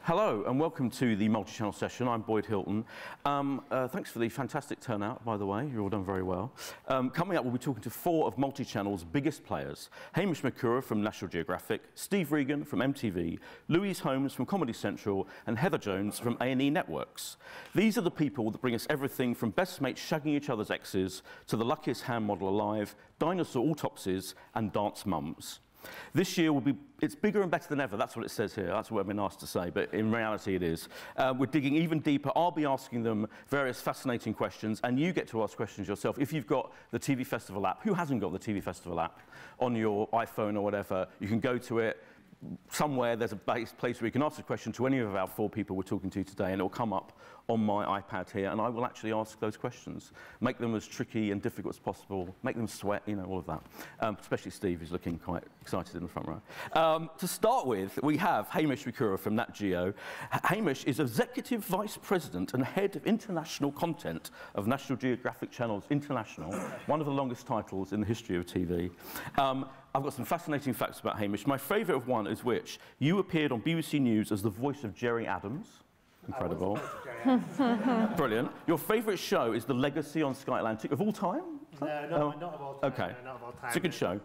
Hello and welcome to the Multichannel session. I'm Boyd Hilton. Thanks for the fantastic turnout, by the way. You've all done very well. Coming up, we'll be talking to four of Multichannel's biggest players. Hamish Mykura from National Geographic, Steve Regan from MTV, Louise Holmes from Comedy Central, and Heather Jones from A+E Networks. These are the people that bring us everything from best mates shagging each other's exes to the luckiest hand model alive, dinosaur autopsies, and dance mums. This year it's bigger and better than ever. That's what it says here. That's what I've been asked to say, but in reality it is. We're digging even deeper. I'll be asking them various fascinating questions, and you get to ask questions yourself. If you've got the TV Festival app, who hasn't got the TV Festival app on your iPhone or whatever, you can go to it. Somewhere there's a place where you can ask a question to any of our four people we're talking to today, and it'll come up on my iPad here, and I will actually ask those questions. Make them as tricky and difficult as possible, make them sweat, you know, all of that. Especially Steve, who's looking quite excited in the front row. To start with, we have Hamish Mykura from Nat Geo. Hamish is Executive Vice President and Head of International Content of National Geographic Channels International, one of the longest titles in the history of TV. I've got some fascinating facts about Hamish. My favourite of one is which you appeared on BBC News as the voice of Jerry Adams. Incredible. Brilliant. Your favourite show is The Legacy on Sky Atlantic of all time? No, not of all time. Okay. No, not of all time. It's a good show.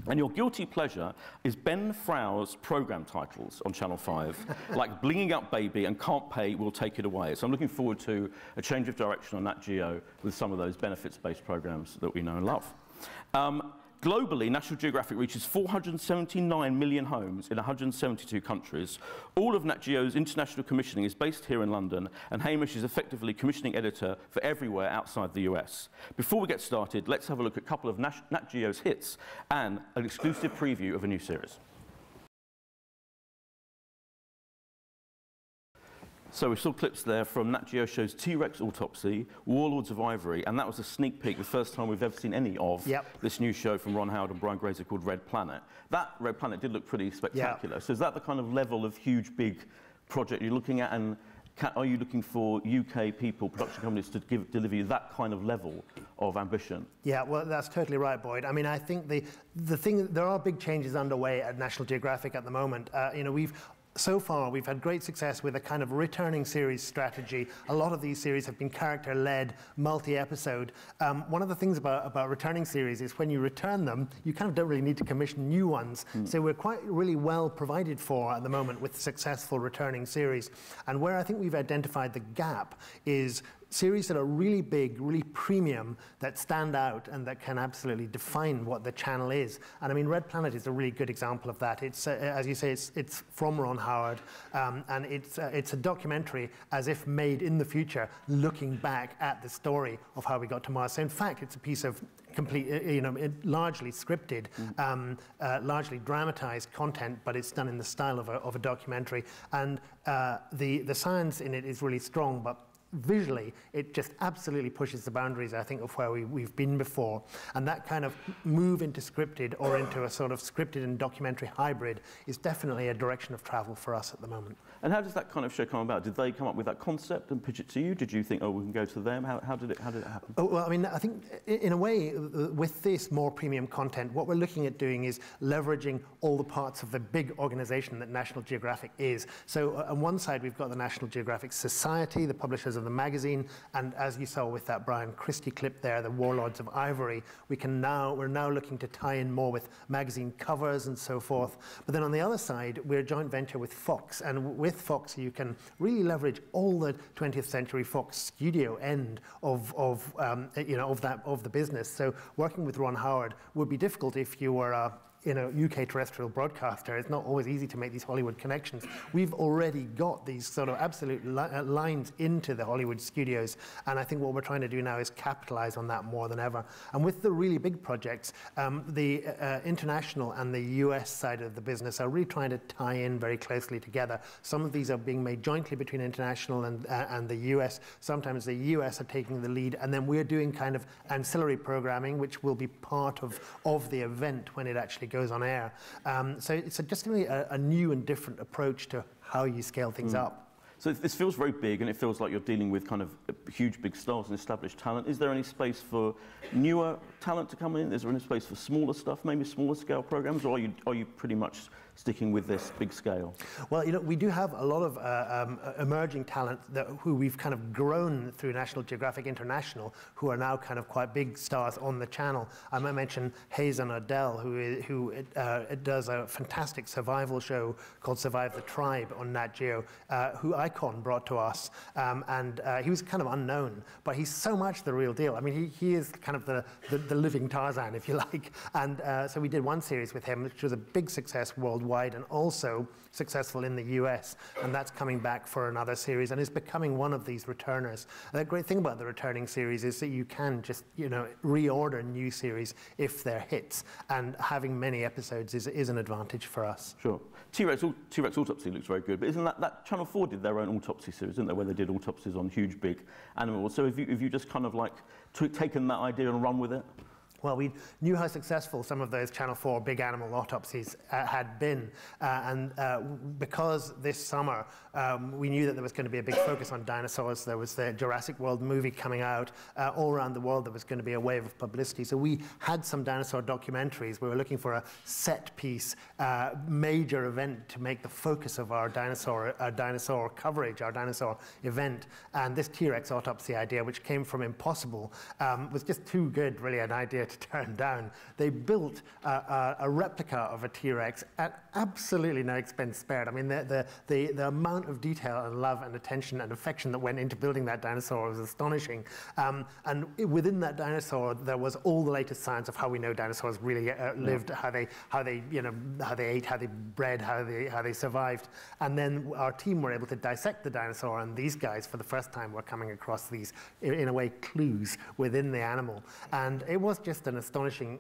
And your guilty pleasure is Ben Frau's programme titles on Channel 5, like Blinging Up Baby and Can't Pay, We'll Take It Away. So I'm looking forward to a change of direction on Nat Geo with some of those benefits-based programmes that we know and love. Globally, National Geographic reaches 479 million homes in 172 countries. All of Nat Geo's international commissioning is based here in London, and Hamish is effectively commissioning editor for everywhere outside the US. Before we get started, let's have a look at a couple of Nat Geo's hits and an exclusive preview of a new series. So we saw clips there from Nat Geo show's T-Rex Autopsy, Warlords of Ivory, and that was a sneak peek, the first time we've ever seen any of this new show from Ron Howard and Brian Grazer called Red Planet. That Red Planet did look pretty spectacular. So is that the kind of level of huge, big project you're looking at, and are you looking for UK people, production companies, to deliver you that kind of level of ambition? Yeah, well, that's totally right, Boyd. I mean, I think there are big changes underway at National Geographic at the moment. You know, so far, we've had great success with a kind of returning series strategy. A lot of these series have been character-led, multi-episode. One of the things about returning series is when you return them, you kind of don't really need to commission new ones. So we're really well provided for at the moment with successful returning series. And where I think we've identified the gap is series that are really big, really premium, that stand out and that can absolutely define what the channel is. And I mean, Red Planet is a really good example of that. It's, as you say, it's from Ron Howard, and it's a documentary as if made in the future, looking back at the story of how we got to Mars. So in fact, it's a piece of complete, largely scripted, largely dramatized content, but it's done in the style of a documentary. And the science in it is really strong, but visually, it just absolutely pushes the boundaries, I think, of where we've been before. And that kind of move into scripted or into a sort of scripted and documentary hybrid is definitely a direction of travel for us at the moment. And how does that kind of show come about? Did they come up with that concept and pitch it to you? Did you think, oh, we can go to them? How did it happen? Oh, well, I mean, I think in a way, with this more premium content, what we're looking at doing is leveraging all the parts of the big organization that National Geographic is. So on one side, we've got the National Geographic Society, the publishers of the magazine, and as you saw with that Brian Christie clip there, the Warlords of Ivory, we're now looking to tie in more with magazine covers and so forth. But then on the other side, we're a joint venture with Fox, and with Fox you can really leverage all the 20th Century Fox studio end of the business. So working with Ron Howard would be difficult if you were a UK terrestrial broadcaster. It's not always easy to make these Hollywood connections. We've already got these sort of absolute lines into the Hollywood studios, and I think what we're trying to do now is capitalize on that more than ever. And with the really big projects, the international and the US side of the business are really trying to tie in very closely together. Some of these are being made jointly between international and the US. Sometimes the US are taking the lead, and then we're doing kind of ancillary programming, which will be part of the event when it actually goes on air. So it's just really a new and different approach to how you scale things up. So this feels very big, and it feels like you're dealing with kind of huge, big stars and established talent. Is there any space for newer talent to come in? Is there any space for smaller stuff, maybe smaller scale programs, or are you pretty much sticking with this big scale? Well, we do have a lot of emerging talent who we've kind of grown through National Geographic International, who are now kind of quite big stars on the channel. I might mention Hazen Odell, who does a fantastic survival show called Survive the Tribe on Nat Geo, who Icon brought to us. And he was kind of unknown, but he's so much the real deal. I mean, he is kind of the living Tarzan, if you like. And so we did one series with him, which was a big success worldwide and also successful in the US, and that's coming back for another series and is becoming one of these returners. The great thing about the returning series is that you can just, reorder new series if they're hits, and having many episodes is an advantage for us. Sure. T-Rex Autopsy looks very good, but isn't that Channel 4 did their own autopsy series, didn't they, where they did autopsies on huge, big animals? So have you just kind of like taken that idea and run with it? Well, we knew how successful some of those Channel 4 big animal autopsies had been, and because this summer we knew that there was going to be a big focus on dinosaurs. There was the Jurassic World movie coming out. All around the world there was going to be a wave of publicity. So we had some dinosaur documentaries. We were looking for a set piece, major event to make the focus of our dinosaur coverage, our dinosaur event. And this T-Rex autopsy idea, which came from Impossible, was just too good, really, an idea to turn down. They built a replica of a T-Rex at absolutely no expense spared. I mean, the amount of detail and love and attention and affection that went into building that dinosaur was astonishing. And within that dinosaur, there was all the latest science of how we know dinosaurs really lived, how they ate, how they bred, how they survived. And then our team were able to dissect the dinosaur, and these guys, for the first time, were coming across these, in a way, clues within the animal. And it was just an astonishing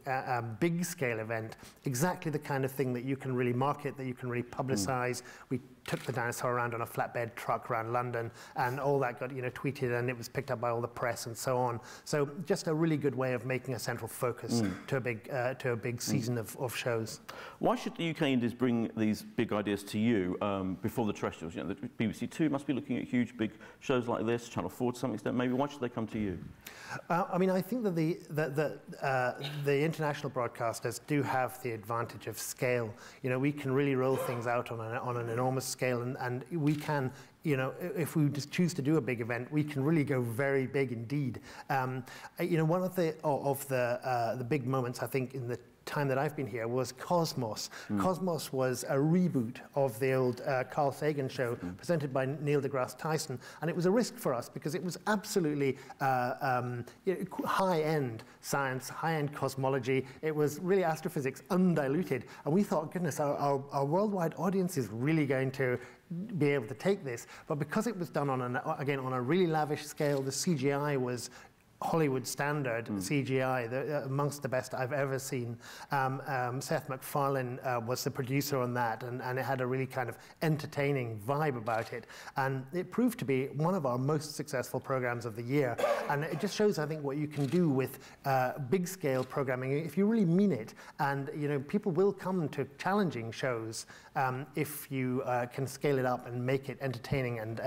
big scale event, exactly the kind of thing that you can really market, that you can really publicize. We took the dinosaur around on a flatbed truck around London, and all that got tweeted, and it was picked up by all the press and so on. So just a really good way of making a central focus to a big season of shows. Why should the UK indies bring these big ideas to you before the terrestrials? The BBC Two must be looking at huge big shows like this, Channel 4 to some extent maybe. Why should they come to you? I mean, I think that the international broadcasters do have the advantage of scale. We can really roll things out on an enormous scale, and we can, if we just choose to do a big event, we can really go very big indeed. One of the big moments, I think, in the time that I've been here was Cosmos. Cosmos was a reboot of the old Carl Sagan show presented by Neil deGrasse Tyson, and it was a risk for us because it was absolutely high-end science, high-end cosmology. It was really astrophysics undiluted, and we thought, goodness, our worldwide audience is really going to be able to take this. But because it was done on a really lavish scale, the CGI was Hollywood standard CGI, amongst the best I've ever seen. Seth MacFarlane was the producer on that, and it had a really kind of entertaining vibe about it. And it proved to be one of our most successful programs of the year. And it just shows, I think, what you can do with big scale programming if you really mean it. And people will come to challenging shows if you can scale it up and make it entertaining and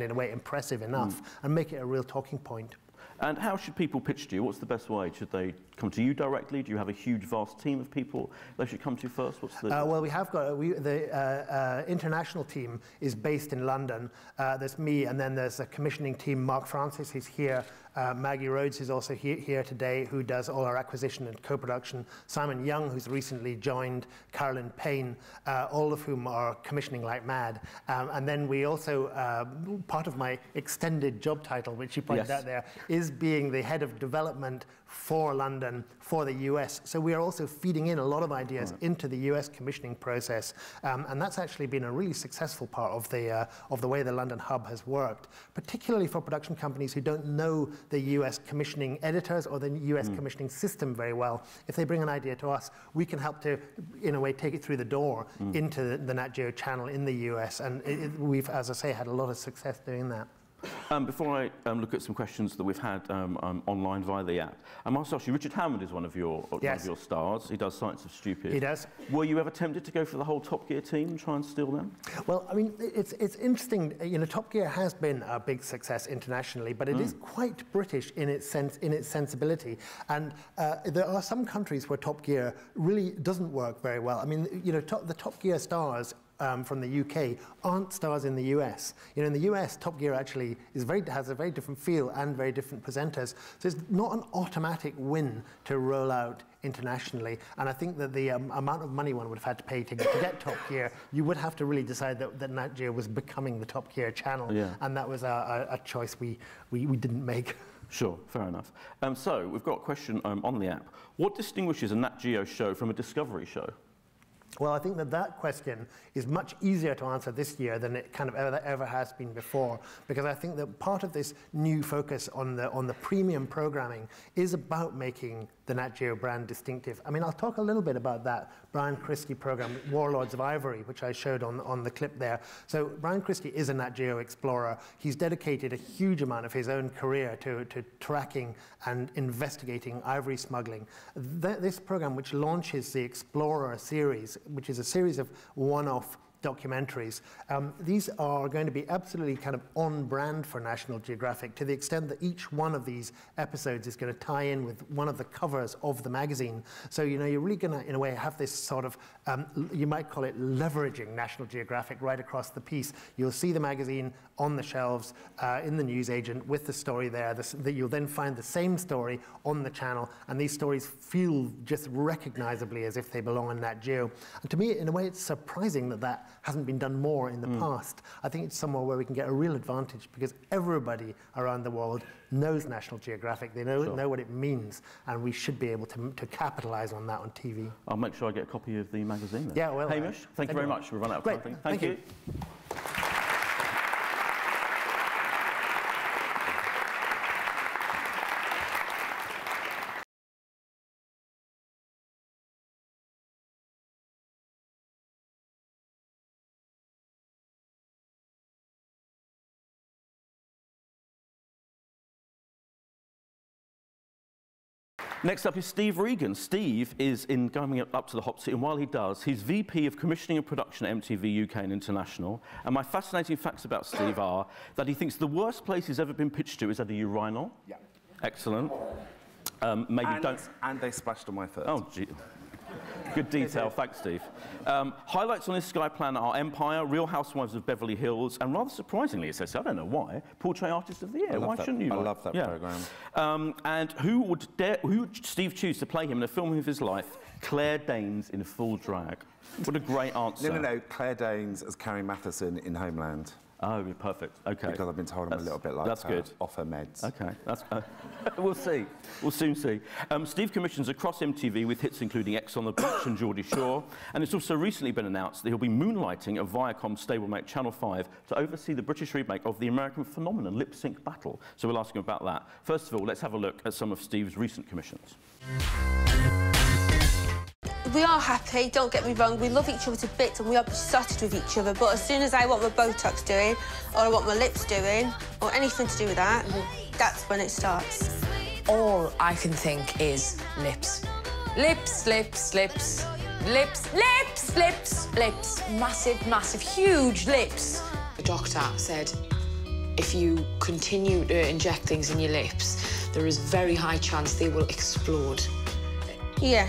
in a way impressive enough, and make it a real talking point. And how should people pitch to you? What's the best way? Should they come to you directly? Do you have a huge, vast team of people they should come to first? What's the... Well, we have got the international team is based in London. There's me, and then there's a commissioning team. Mark Francis is here. Maggie Rhodes is also here today, who does all our acquisition and co-production. Simon Young, who's recently joined, Carolyn Payne, all of whom are commissioning like mad. And then we also, part of my extended job title, which you pointed out there, is being the head of development for London, for the US. So we are also feeding in a lot of ideas into the US commissioning process. And that's actually been a really successful part of the way the London hub has worked, particularly for production companies who don't know the US commissioning editors or the US commissioning system very well. If they bring an idea to us, we can help to, in a way, take it through the door into the Nat Geo channel in the US. And we've, as I say, had a lot of success doing that. Before I look at some questions that we've had online via the app, I must ask you, Richard Hammond is one of your stars. He does Science of Stupid. He does. Were you ever tempted to go for the whole Top Gear team and try and steal them? Well, I mean, it's interesting. You know, Top Gear has been a big success internationally, but it is quite British in its sensibility. And there are some countries where Top Gear really doesn't work very well. I mean, you know, the Top Gear stars from the UK aren't stars in the US. You know, in the US, Top Gear actually has a very different feel and very different presenters. So it's not an automatic win to roll out internationally. And I think that the amount of money one would have had to pay to get Top Gear, you would have to really decide that Nat Geo was becoming the Top Gear channel. Yeah. And that was a choice we didn't make. Sure, fair enough. So we've got a question on the app. What distinguishes a Nat Geo show from a Discovery show? Well, I think that question is much easier to answer this year than it kind of ever has been before, because I think that part of this new focus on the premium programming is about making the Nat Geo brand distinctive. I mean, I'll talk a little bit about that Brian Christie program, Warlords of Ivory, which I showed on the clip there. So Brian Christie is a Nat Geo explorer. He's dedicated a huge amount of his own career to tracking and investigating ivory smuggling. This program, which launches the Explorer series, which is a series of one-off documentaries. These are going to be absolutely kind of on brand for National Geographic, to the extent that each one of these episodes is going to tie in with one of the covers of the magazine. So, you know, you're really going to, in a way, have this sort of, you might call it leveraging National Geographic right across the piece. You'll see the magazine on the shelves in the newsagent with the story there. That you'll then find the same story on the channel, and these stories feel just recognizably as if they belong on Nat Geo. And to me, in a way, it's surprising that hasn't been done more in the past. I think it's somewhere where we can get a real advantage, because everybody around the world knows National Geographic. They know what it means, and we should be able to capitalize on that on TV. I'll make sure I get a copy of the magazine then. Yeah, well, Hamish, thank you very much. We've run out of time. Thank you. Next up is Steve Regan. Steve is coming up to the hot seat, and while he does, he's VP of Commissioning and Production at MTV UK and International. And my fascinating facts about Steve are that he thinks the worst place he's ever been pitched to is at a urinal. Yeah. Excellent. And they splashed on my foot. Oh, gee. Good detail, thanks, Steve. Highlights on this Sky Planet are Empire, Real Housewives of Beverly Hills, and rather surprisingly, it says, I don't know why, Portrait Artist of the Year. Why shouldn't you? I love that programme. And who would Steve choose to play him in a film of his life? Claire Danes in full drag. What a great answer. No, Claire Danes as Carrie Matheson in Homeland. Oh, perfect. Okay. Because I've been told I'm a little bit like that's good. Off her meds. Okay, that's we'll see. We'll soon see. Steve commissions across MTV with hits including X on the Beach and Geordie Shore, and it's also recently been announced that he'll be moonlighting at Viacom stablemate Channel 5 to oversee the British remake of the American phenomenon Lip Sync Battle. So we'll ask him about that. First of all, let's have a look at some of Steve's recent commissions. We are happy, don't get me wrong, we love each other to bits and we are besotted with each other, but as soon as I want my Botox doing, or I want my lips doing, or anything to do with that, that's when it starts. All I can think is lips. Lips, lips, lips, lips, lips, lips, lips. Massive, massive, huge lips. The doctor said if you continue to inject things in your lips, there is a very high chance they will explode. Yeah.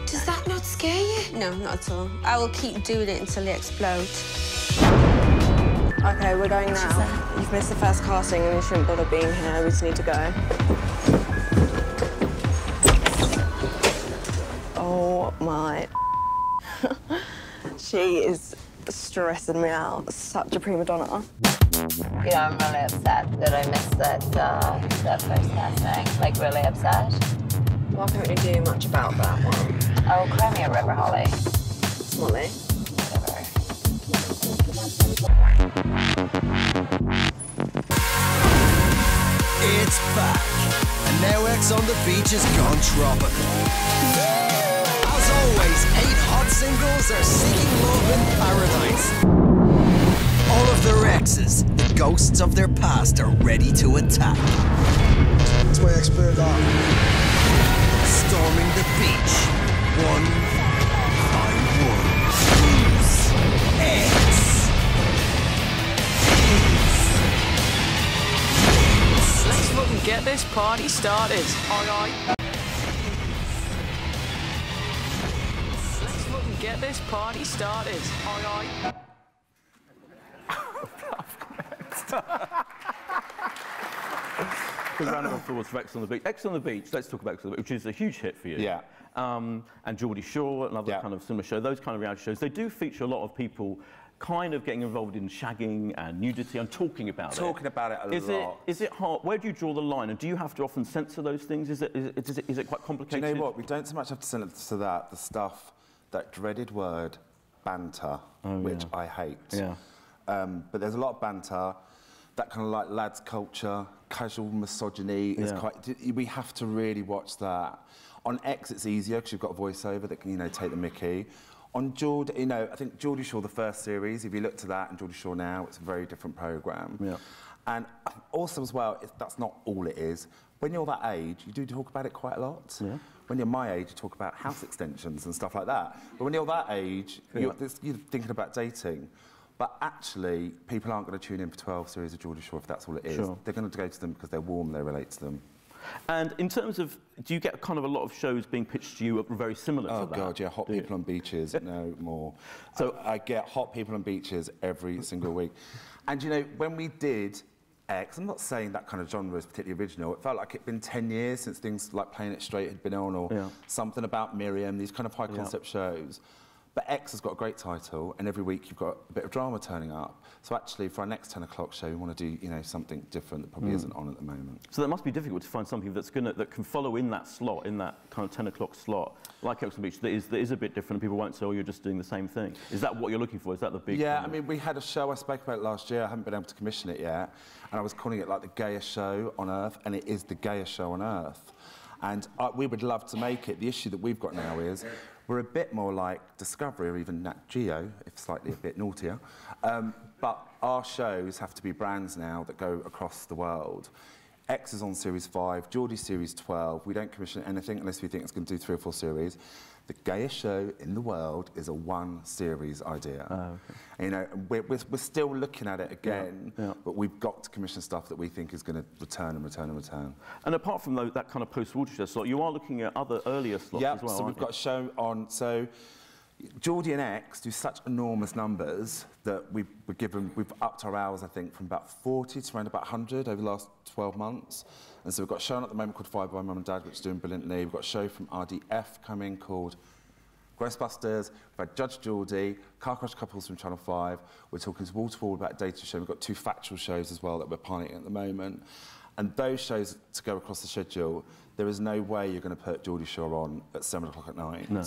Does that not scare you? No, not at all. I will keep doing it until they explode. OK, we're going now. You've missed the first casting and you shouldn't bother being here. We just need to go. Oh, my... She is stressing me out. Such a prima donna. You know, I'm really upset that I missed that first casting. Like, really upset. Well, I can't really do much about that one. Oh, cry me a river, Holly. Molly. Whatever. It's back, and now X on the Beach has gone tropical. As always, 8 hot singles are seeking love in paradise. All of the Rex exes, the ghosts of their past are ready to attack. That's my expert art. Storming the beach, one by one. Who's ex? Let's fucking get this party started. Aye. Let's fucking get this party started. Aye. Good round of applause for X on the Beach. X on the Beach, let's talk about X on the Beach, which is a huge hit for you. Yeah. And Geordie Shore, another kind of similar show, those kind of reality shows, they do feature a lot of people kind of getting involved in shagging and nudity and talking about it. Talking about it a lot. Is it hard? Where do you draw the line? And do you have to often censor those things? Is it quite complicated? Do you know what? We don't so much have to censor that, the stuff, that dreaded word, banter, which I hate. Yeah. But there's a lot of banter, that kind of like lads culture, casual misogyny. Is quite, we have to really watch that. On X, it's easier because you've got a voiceover that can, you know, take the mickey. On Geordie, you know, I think Geordie Shore, the first series, if you look to that and Geordie Shore now, it's a very different programme. Yeah. And also as well, that's not all it is. When you're that age, you do talk about it quite a lot. Yeah. When you're my age, you talk about house extensions and stuff like that. But when you're that age, you're thinking about dating. But actually, people aren't going to tune in for 12 series of Geordie Shore if that's all it is. Sure. They're going to go to them because they're warm, they relate to them. And in terms of, do you get kind of a lot of shows being pitched to you very similar to that? Oh, God, yeah, Hot People on Beaches, no more. So I get Hot People on Beaches every single week. And, you know, when we did X, I'm not saying that kind of genre is particularly original. It felt like it'd been 10 years since things like Playing It Straight had been on, or Something About Miriam, these kind of high-concept shows. But X has got a great title, and every week you've got a bit of drama turning up. So actually, for our next 10 o'clock show, we want to do, you know, something different that probably isn't on at the moment. So that must be difficult to find something that can follow in that slot, in that kind of 10 o'clock slot, like X on the Beach, that is a bit different, and people won't say, oh, you're just doing the same thing. Is that what you're looking for? Is that the big... Yeah, I mean, we had a show, I spoke about it last year, I haven't been able to commission it yet, and I was calling it like the gayest show on earth, and it is the gayest show on earth. And we would love to make it. The issue that we've got now is we're a bit more like Discovery or even Nat Geo, if slightly a bit naughtier. But our shows have to be brands now that go across the world. X is on Series 5, Geordie's Series 12. We don't commission anything unless we think it's going to do 3 or 4 series. The gayest show in the world is a one-series idea. Oh, okay. You know, we're still looking at it again, but we've got to commission stuff that we think is going to return and return and return. And apart from that kind of post-Watershed slot, you are looking at other earlier slots as well, so we've got a show on... So Geordie and X do such enormous numbers that we've upped our hours, I think, from about 40 to around about 100 over the last 12 months. And so we've got a show on at the moment called Five by Mum and Dad, which is doing brilliantly. We've got a show from RDF coming called Ghostbusters. We've had Judge Geordie, Car Crash Couples from Channel 5. We're talking to wall about a data show. We've got 2 factual shows as well that we're piloting at the moment. And those shows to go across the schedule, there is no way you're going to put Geordie Shore on at 7 o'clock at night. No.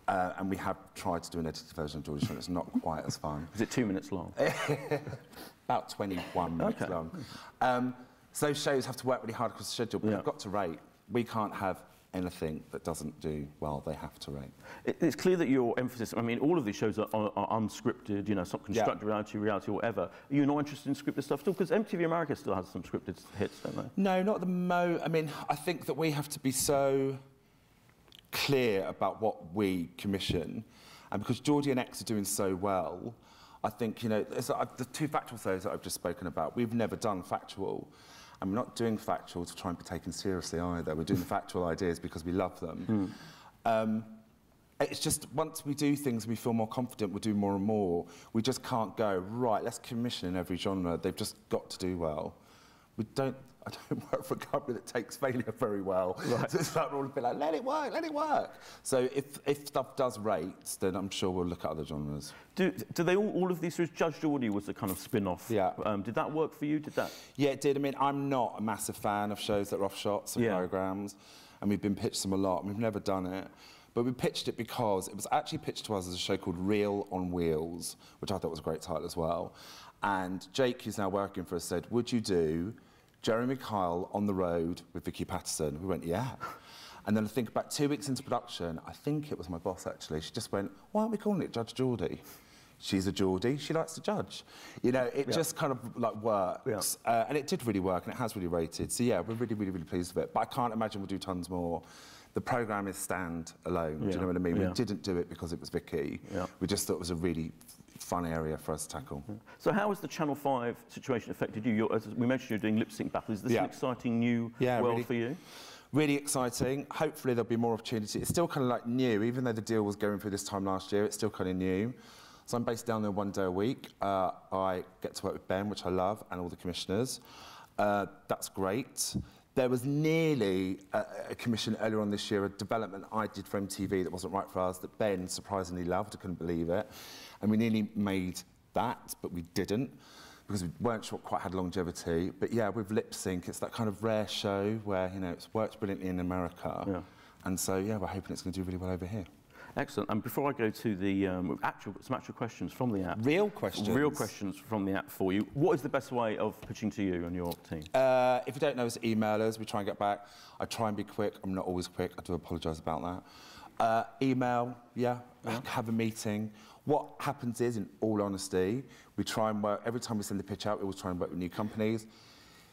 And we have tried to do an edited version of Geordie Shore, and it's not quite as fun. Is it 2 minutes long? About 21 minutes long. So those shows have to work really hard across the schedule, but they've got to rate. We can't have anything that doesn't do well. They have to rate. It's clear that your emphasis, I mean, all of these shows are unscripted, you know, some constructed reality, or whatever. Are you not interested in scripted stuff at all? Because MTV America still has some scripted hits, don't they? No, not the I mean, I think that we have to be so clear about what we commission, and because Geordie and X are doing so well, I think, you know, the 2 factual shows that I've just spoken about, we've never done factual, and we're not doing factual to try and be taken seriously either. We're doing the factual ideas because we love them. It's just, once we do things we feel more confident, we'll do more and more. We just can't go, right, let's commission in every genre. They've just got to do well. I don't work for a company that takes failure very well. Right. So it's like we're all a bit like, let it work, let it work. So if stuff does rates, then I'm sure we'll look at other genres. Do they all of these series? Judge Geordie was the kind of spin-off. Yeah. Did that work for you? Did that? Yeah, it did. I mean, I'm not a massive fan of shows that are offshots of programmes, and we've been pitched them a lot, and we've never done it. But we pitched it because it was actually pitched to us as a show called Real on Wheels, which I thought was a great title as well. And Jake, who's now working for us, said, would you do Jeremy Kyle on the road with Vicky Patterson? We went, yeah. And then I think about 2 weeks into production, I think it was my boss actually, she just went, why aren't we calling it Judge Geordie? she's a Geordie, she likes to judge. You know, it just kind of like works. And it did really work, and it has really rated. So yeah, we're really, really, really pleased with it. But I can't imagine we'll do tons more. The programme is stand alone, do you know what I mean? We didn't do it because it was Vicky. We just thought it was a really fun area for us to tackle. So how has the Channel 5 situation affected you? As we mentioned, you're doing lip sync battles. Is this an exciting new world for you? Really exciting. Hopefully there'll be more opportunity. It's still kind of like new, even though the deal was going through this time last year, it's still kind of new. So I'm based down there 1 day a week. I get to work with Ben, which I love, and all the commissioners. That's great. There was nearly a commission earlier on this year, a development I did for MTV that wasn't right for us, that Ben surprisingly loved. I couldn't believe it. And we nearly made that, but we didn't, because we weren't sure it quite had longevity. But yeah, with Lip Sync, it's that kind of rare show where, you know, it's worked brilliantly in America. And so, yeah, we're hoping it's going to do really well over here. Excellent. And before I go to the some actual questions from the app. Real questions? Real questions from the app for you. What is the best way of pitching to you and your team? If you don't know us, email us. We try and get back. I try and be quick. I'm not always quick. I do apologise about that. Email, have a meeting. What happens is, in all honesty, we try and work, every time we send the pitch out, we always try and work with new companies.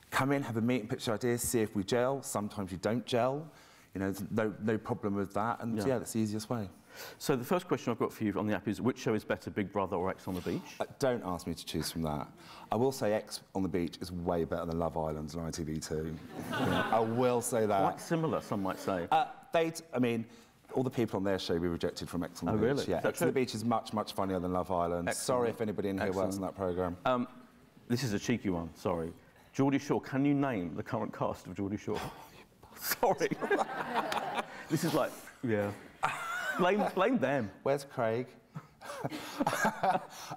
Come in, have a meeting, pitch ideas, see if we gel. Sometimes you don't gel. You know, there's no problem with that. And yeah, that's the easiest way. So the first question I've got for you on the app is, which show is better, Big Brother or X on the Beach? Don't ask me to choose from that. I will say X on the Beach is way better than Love Island and ITV2. I will say that. Quite similar, some might say. I mean, all the people on their show we rejected from X on the Beach. Really? Yeah, X on the Beach is much, much funnier than Love Island. Excellent. Sorry if anybody in here works on that programme. This is a cheeky one, sorry. Geordie Shore, can you name the current cast of Geordie Shore? Sorry. This is like, blame them. Where's Craig?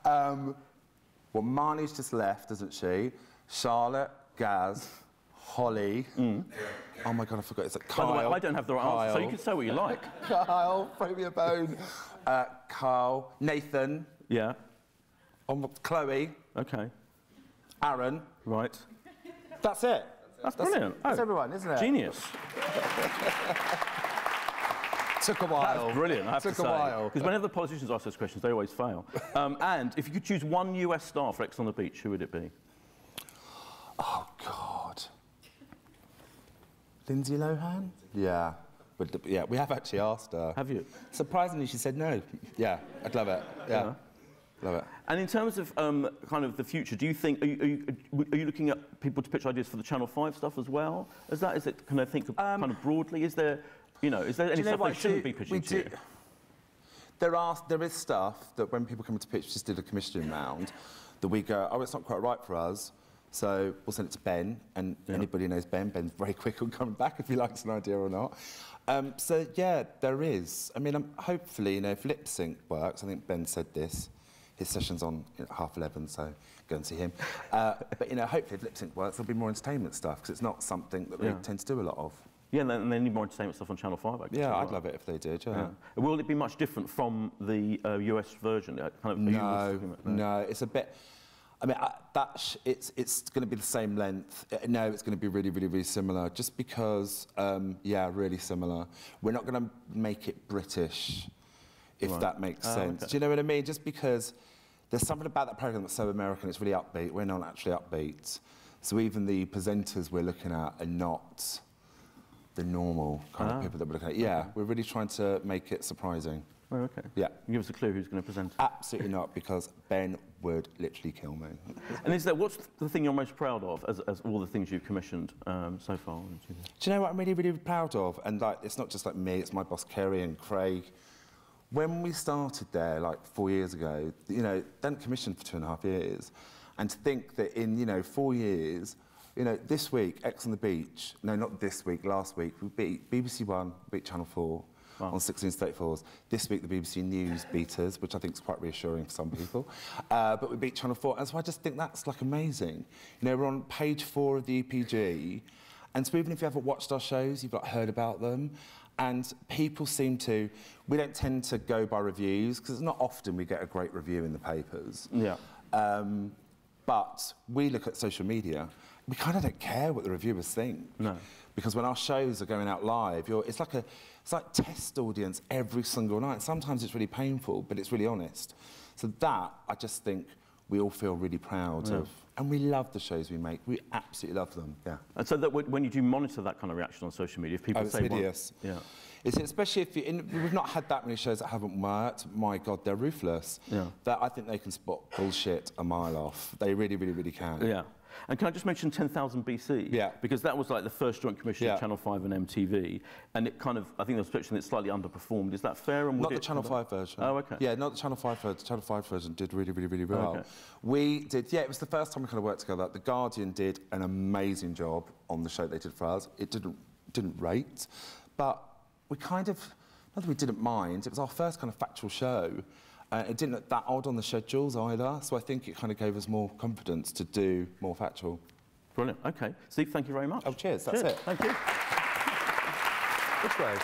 Well, Marnie's just left, isn't she? Charlotte, Gaz, Holly. Oh my God, I forgot. It's like Kyle. By the way, I don't have the right answer, so you can say what you like. Kyle, throw me a bone. Carl, Nathan. Yeah. Chloe. Okay. Aaron. Right. That's it. That's brilliant. That's everyone, isn't it? Genius. Took a while. That's brilliant, I have to say. Took a while. Because whenever the politicians ask those questions, they always fail. And if you could choose one US star for X on the Beach, who would it be? Oh, God. Lindsay Lohan? Yeah. But, yeah, we have actually asked her. Have you? Surprisingly, she said no. Yeah, I'd love it. Yeah. Love it. And in terms of kind of the future, do you think, are you looking at people to pitch ideas for the Channel 5 stuff as well? Is it, can I think of kind of broadly, is there, you know, is there any stuff they shouldn't be pitching to you? There is stuff that when people come to pitch, just did a commissioning round, that we go, oh, it's not quite right for us, so we'll send it to Ben, and anybody who knows Ben, Ben's very quick on coming back if he likes an idea or not. So, yeah, there is. I mean, hopefully, you know, if Lip Sync works, I think Ben said this, his session's on at 11:30, so go and see him. But, you know, hopefully if Lip Sync works, there'll be more entertainment stuff, because it's not something that they tend to do a lot of. Yeah, and they need more entertainment stuff on Channel 5, I guess. Yeah, I'd love it if they did, yeah. Will it be much different from the US version? No, it's a bit... I mean, it's going to be the same length. No, it's going to be really, really, really similar, just because, yeah, really similar. We're not going to make it British, if that makes sense. Okay. Do you know what I mean? Just because there's something about that programme that's so American, it's really upbeat. We're not actually upbeat. So even the presenters we're looking at are not the normal kind of people that we're looking at. Yeah, we're really trying to make it surprising. Oh, okay. Yeah. Give us a clue who's going to present. Absolutely not, because Ben would literally kill me. And what's the thing you're most proud of, as all the things you've commissioned so far? Do you know what I'm really, really proud of? And like, it's not just like me, it's my boss Kerry and Craig. When we started there, like 4 years ago, you know, then commissioned for 2.5 years, and to think that in, you know, 4 years, you know, this week, X on the Beach, no, not this week, last week, we beat BBC One, beat Channel 4, on 1634s. This week, the BBC News beat us, which I think is quite reassuring for some people. But we beat Channel 4, and so I just think that's, like, amazing. You know, we're on page 4 of the EPG, and so even if you haven't watched our shows, you've, like, heard about them, and people seem to... We don't tend to go by reviews, because it's not often we get a great review in the papers. Yeah. But we look at social media, we kind of don't care what the reviewers think. No. because when our shows are going out live, it's like test audience every single night. Sometimes it's really painful, but it's really honest. So that, I just think, we all feel really proud of. And we love the shows we make. We absolutely love them, yeah. And so that when you do monitor that kind of reaction on social media, if people say... it's hideous. Yeah. Especially if we've not had that many shows that haven't worked. My God, they're ruthless. Yeah. That, I think they can spot bullshit a mile off. They really, really, really can. Yeah. And can I just mention 10,000 BC? Yeah. Because that was like the first joint commission of Channel 5 and MTV, and it kind of, I think there was a picture that slightly underperformed. Is that fair? And not the Channel 5 version. Oh, okay. Yeah, not the Channel 5 version. The Channel 5 version did really, really, really well. Okay. We did, yeah, it was the first time we kind of worked together. The Guardian did an amazing job on the show they did for us. It didn't rate, but we kind of, not that we didn't mind, it was our first kind of factual show. It didn't look that odd on the schedules either, so I think it kind of gave us more confidence to do more factual. Brilliant. OK. Steve, thank you very much. Oh, cheers. That's it. Thank you. Which way?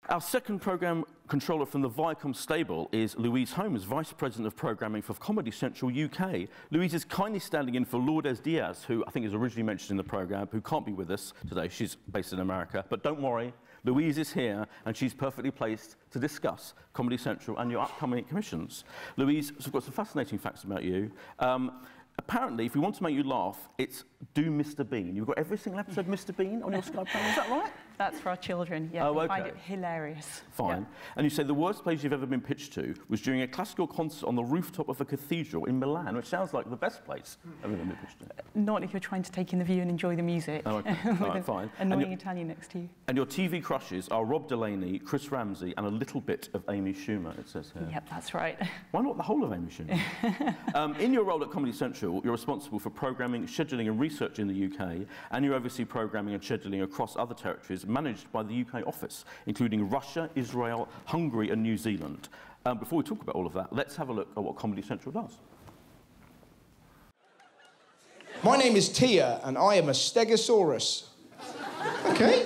Our second programme controller from the Viacom stable is Louise Holmes, Vice President of Programming for Comedy Central UK. Louise is kindly standing in for Lourdes Diaz, who I think is originally mentioned in the programme, who can't be with us today. She's based in America. But don't worry, Louise is here, and she's perfectly placed to discuss Comedy Central and your upcoming commissions. Louise, we've got some fascinating facts about you. Apparently, if we want to make you laugh, it's do Mr. Bean. You've got every single episode of Mr. Bean on your Sky panel, is that right? That's for our children, yeah. Oh, They find it hilarious. Fine. Yeah. And you say the worst place you've ever been pitched to was during a classical concert on the rooftop of a cathedral in Milan, which sounds like the best place I've ever been pitched to. Not if you're trying to take in the view and enjoy the music. Oh, okay. With All right, fine. Annoying Italian next to you. And your TV crushes are Rob Delaney, Chris Ramsey, and a little bit of Amy Schumer, it says here. Yep, that's right. Why not the whole of Amy Schumer? In your role at Comedy Central, you're responsible for programming, scheduling and research in the UK, and you oversee programming and scheduling across other territories managed by the UK office, including Russia, Israel, Hungary and New Zealand. Before we talk about all of that, let's have a look at what Comedy Central does. My name is Tia, and I am a Stegosaurus. OK.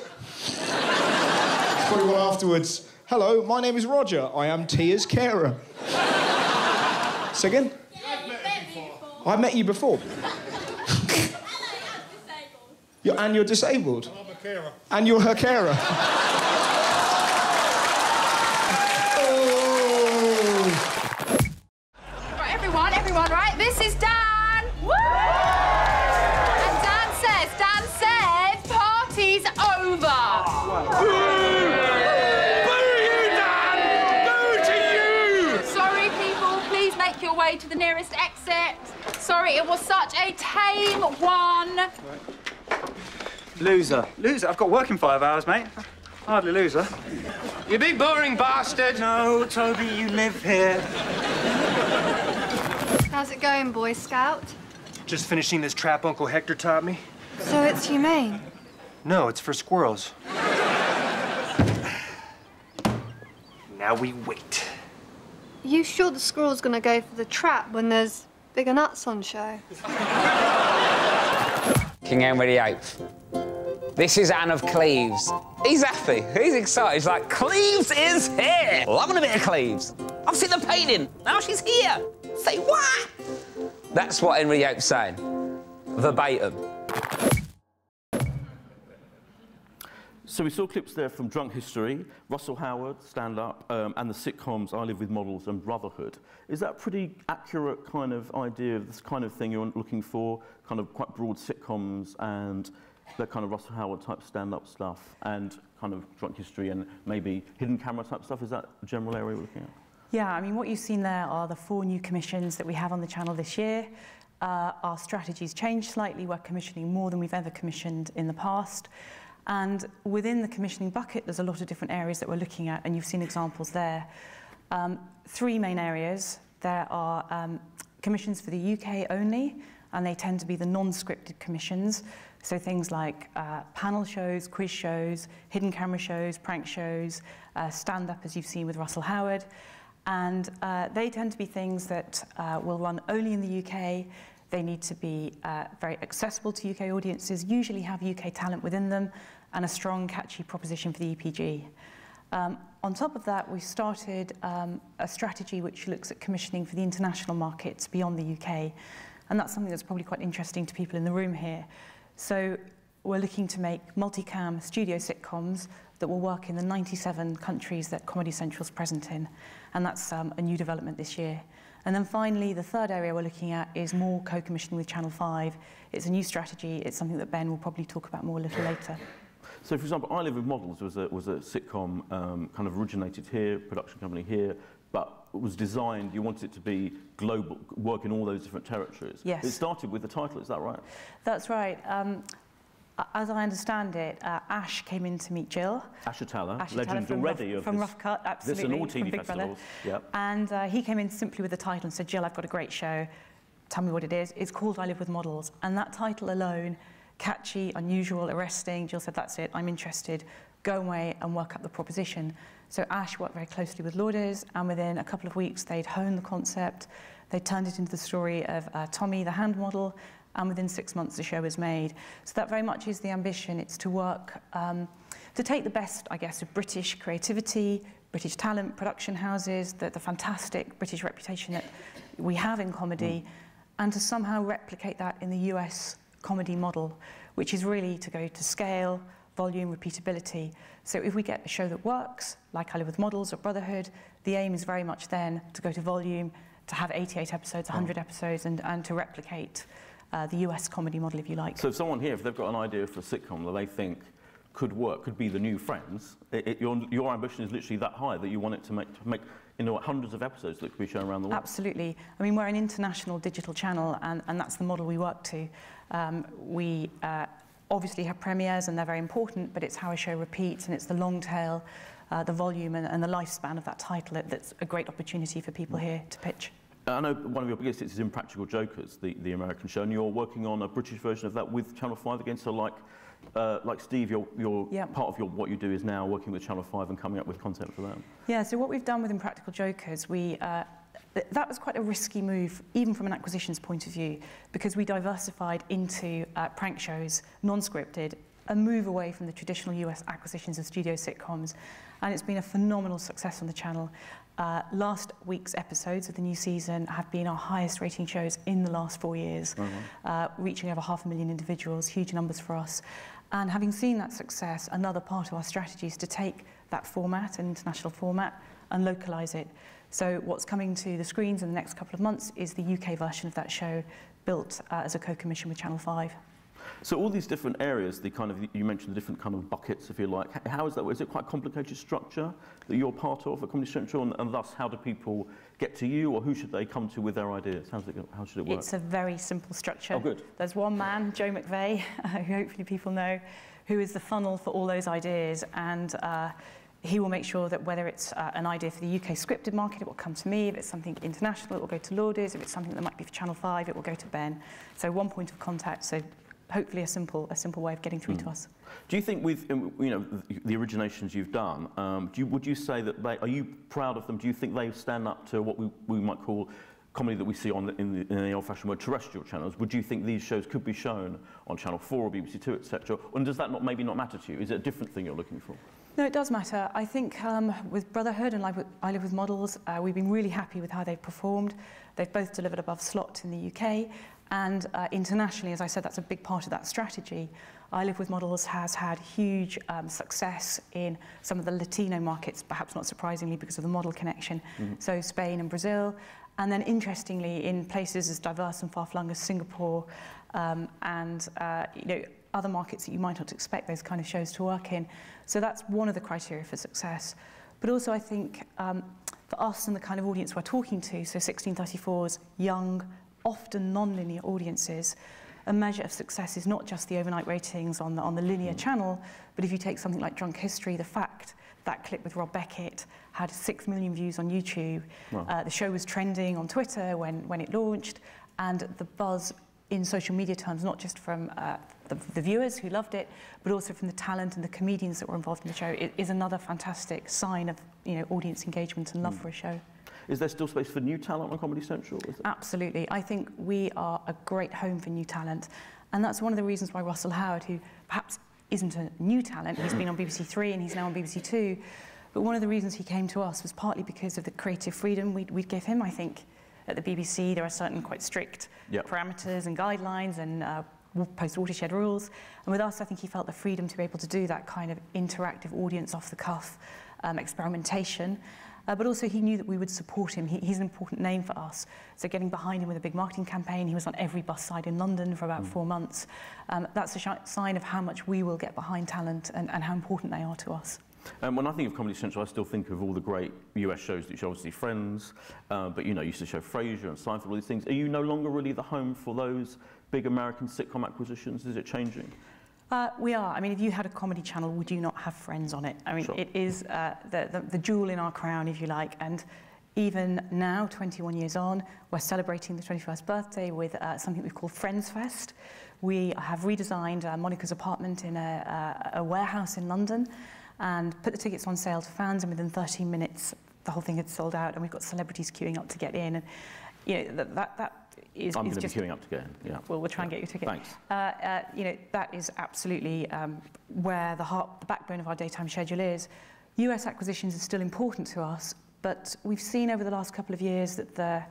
Probably one afterwards. Hello, my name is Roger. I am Tia's carer. Say again? I met you before. You're disabled. I'm a carer. And you're her carer. Right, everyone, right? This is Dan. Woo! And Dan says, party's over. Boo! Boo you, Dan! Boo to you! Sorry, people, please make your way to the nearest exit. Sorry, it was such a tame one. Loser. Loser? I've got work in 5 hours, mate. Hardly loser. You big boring bastard! No, Toby, you live here. How's it going, Boy Scout? Just finishing this trap Uncle Hector taught me. So it's humane? No, it's for squirrels. Now we wait. You sure the squirrel's gonna go for the trap when there's bigger nuts on show? King Henry VIII. This is Anne of Cleves. He's happy. He's excited. He's like, Cleves is here. Loving a bit of Cleves. I've seen the painting. Now she's here. Say what? That's what Henry VIII's saying. Verbatim. So we saw clips there from Drunk History, Russell Howard, Stand Up, and the sitcoms I Live with Models and Brotherhood. Is that a pretty accurate kind of idea of this kind of thing you're looking for? Kind of quite broad sitcoms and that kind of Russell Howard type stand-up stuff and kind of Drunk History and maybe hidden camera type stuff? Is that a general area we're looking at? Yeah, I mean, what you've seen there are the 4 new commissions that we have on the channel this year. Our strategy's changed slightly. We're commissioning more than we've ever commissioned in the past. And within the commissioning bucket, there's a lot of different areas that we're looking at, and you've seen examples there. 3 main areas. There are commissions for the UK only, and they tend to be the non-scripted commissions. So things like panel shows, quiz shows, hidden camera shows, prank shows, stand-up, as you've seen with Russell Howard. And they tend to be things that will run only in the UK. They need to be very accessible to UK audiences, usually have UK talent within them, and a strong, catchy proposition for the EPG. On top of that, we started a strategy which looks at commissioning for the international markets beyond the UK. And that's something that's probably quite interesting to people in the room here. So we're looking to make multi-cam studio sitcoms that will work in the 97 countries that Comedy Central's present in. And that's a new development this year. And then finally, the third area we're looking at is more co-commissioning with Channel 5. It's a new strategy. It's something that Ben will probably talk about more a little later. So, for example, I Live with Models was a sitcom kind of originated here, production company here, but it was designed, you wanted it to be global, work in all those different territories. Yes. It started with the title, is that right? That's right. As I understand it, Ash came in to meet Jill. Ash Atala, legend already from Rough Cut, absolutely. This and all TV festivals. Yep. And he came in simply with the title and said, Jill, I've got a great show. Tell me what it is. It's called I Live with Models. And that title alone, catchy, unusual, arresting. Jill said, that's it, I'm interested. Go away and work up the proposition. So Ash worked very closely with Lourdes, and within a couple of weeks, they'd honed the concept. They turned it into the story of Tommy, the hand model, and within 6 months, the show was made. So that very much is the ambition. It's to work, to take the best, I guess, of British creativity, British talent, production houses, the fantastic British reputation that we have in comedy, and to somehow replicate that in the US comedy model, which is really to go to scale, volume, repeatability. So if we get a show that works, like I Live with Models or Brotherhood, the aim is very much then to go to volume, to have 88 episodes, 100 episodes, and to replicate the US comedy model, if you like. So if someone here, if they've got an idea for a sitcom that they think could work, could be the new Friends, your ambition is literally that high, that you want it to make you know, hundreds of episodes that could be shown around the world? Absolutely. I mean, we're an international digital channel, and that's the model we work to. We obviously have premieres, and they're very important, but it's how a show repeats, and it's the long tail, the volume and the lifespan of that title that's a great opportunity for people here to pitch. I know one of your biggest hits is Impractical Jokers, the American show, and you're working on a British version of that with Channel 5 again. So like Steve, part of what you do is now working with Channel 5 and coming up with content for them. Yeah, so what we've done with Impractical Jokers, that was quite a risky move, even from an acquisitions point of view, because we diversified into prank shows, non-scripted, a move away from the traditional US acquisitions of studio sitcoms, and it's been a phenomenal success on the channel. Last week's episodes of the new season have been our highest rating shows in the last 4 years, reaching over 500,000 individuals, huge numbers for us. And having seen that success, another part of our strategy is to take that format, an international format, and localise it. So what's coming to the screens in the next couple of months is the UK version of that show, built as a co-commission with Channel 5. So all these different areas, you mentioned the different kind of buckets, if you like. How is that? Is it quite a complicated structure that you're part of at Comedy Central, and thus how do people get to you, or who should they come to with their ideas? How should it work? It's a very simple structure. Oh, good. There's one man, Joe McVeigh, who hopefully people know, who is the funnel for all those ideas, and he will make sure that whether it's an idea for the UK scripted market, it will come to me. If it's something international, it will go to Lourdes. If it's something that might be for Channel 5, it will go to Ben. So one point of contact. So hopefully a simple way of getting through to us. Do you think with the originations you've done, would you say that are you proud of them? Do you think they stand up to what we might call comedy that we see in the old-fashioned word terrestrial channels? Would you think these shows could be shown on Channel 4 or BBC 2, etc.? And does that maybe not matter to you? Is it a different thing you're looking for? No, it does matter. I think with Brotherhood and I Live with Models, we've been really happy with how they've performed. They've both delivered above slot in the UK. And internationally, as I said, that's a big part of that strategy. I Live with Models has had huge success in some of the Latino markets, perhaps not surprisingly because of the model connection. So Spain and Brazil. And then interestingly, in places as diverse and far-flung as Singapore and other markets that you might not expect those kind of shows to work in. So that's one of the criteria for success. But also I think for us and the kind of audience we're talking to, so 1634's young, often non-linear audiences, a measure of success is not just the overnight ratings on the linear channel, but if you take something like Drunk History, the fact that clip with Rob Beckett had 6 million views on YouTube. Wow. The show was trending on Twitter when it launched, and the buzz in social media terms, not just from the viewers who loved it, but also from the talent and the comedians that were involved in the show, it is another fantastic sign of audience engagement and love for a show. Is there still space for new talent on Comedy Central? Absolutely. I think we are a great home for new talent. And that's one of the reasons why Russell Howard, who perhaps isn't a new talent, he's been on BBC Three and he's now on BBC Two, but one of the reasons he came to us was partly because of the creative freedom we'd give him. I think at the BBC there are certain quite strict parameters and guidelines and post-watershed rules. And with us, I think he felt the freedom to be able to do that kind of interactive audience off-the-cuff experimentation. But also he knew that we would support him. He's an important name for us. So getting behind him with a big marketing campaign, he was on every bus side in London for about 4 months. That's a sign of how much we will get behind talent and how important they are to us. When I think of Comedy Central, I still think of all the great US shows that you show, obviously Friends, but you know, you used to show Frasier and Seinfeld, all these things. Are you no longer really the home for those big American sitcom acquisitions? Is it changing? We are. I mean, if you had a comedy channel, would you not have Friends on it? I mean, it is the jewel in our crown, if you like. And even now, 21 years on, we're celebrating the 21st birthday with something we've called Friends Fest. We have redesigned Monica's apartment in a warehouse in London and put the tickets on sale to fans, and within 13 minutes, the whole thing had sold out, and we've got celebrities queuing up to get in. And you know, that is I'm going to be just queuing up to get in, yeah. Well, we'll try and get you a ticket. Thanks. You know, that is absolutely where the backbone of our daytime schedule is. US acquisitions are still important to us, but we've seen over the last couple of years that the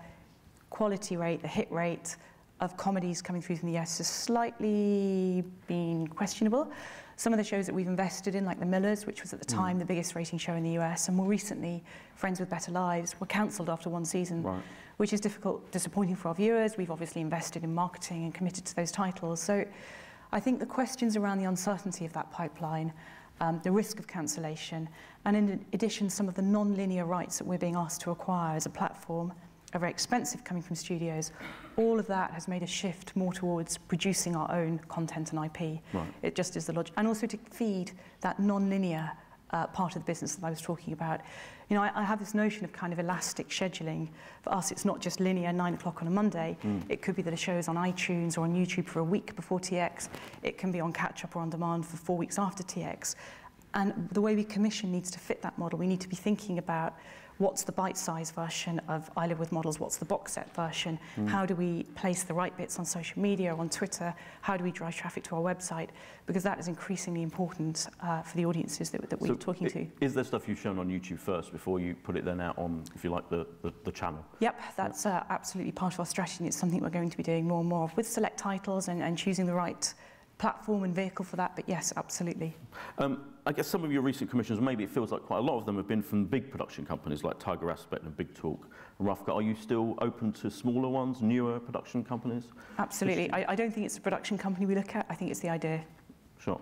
quality rate, the hit rate of comedies coming through from the US has slightly been questionable. Some of the shows that we've invested in, like The Millers, which was at the time the biggest rating show in the US, and more recently, Friends with Better Lives, were cancelled after 1 season, which is disappointing for our viewers. We've obviously invested in marketing and committed to those titles. So I think the questions around the uncertainty of that pipeline, the risk of cancellation, and in addition, some of the non-linear rights that we're being asked to acquire as a platform are very expensive coming from studios. All of that has made a shift more towards producing our own content and IP. It just is the logic. And also to feed that non-linear part of the business that I was talking about. You know, I have this notion of kind of elastic scheduling. For us, it's not just linear 9 o'clock on a Monday. It could be that a show is on iTunes or on YouTube for a week before TX. It can be on catch-up or on demand for 4 weeks after TX. And the way we commission needs to fit that model. We need to be thinking about what's the bite-sized version of I Live With Models, what's the box set version, how do we place the right bits on social media, on Twitter, how do we drive traffic to our website, because that is increasingly important for the audiences that we're talking to. Is there stuff you've shown on YouTube first before you put it then out on, if you like, the channel? Yep, that's absolutely part of our strategy, and it's something we're going to be doing more and more of with select titles and choosing the right platform and vehicle for that, but yes, absolutely. I guess some of your recent commissions, maybe it feels like quite a lot of them have been from big production companies like Tiger Aspect and Big Talk and Rough Cut. Are you still open to smaller ones, newer production companies? Absolutely. I don't think it's the production company we look at, I think it's the idea. Sure.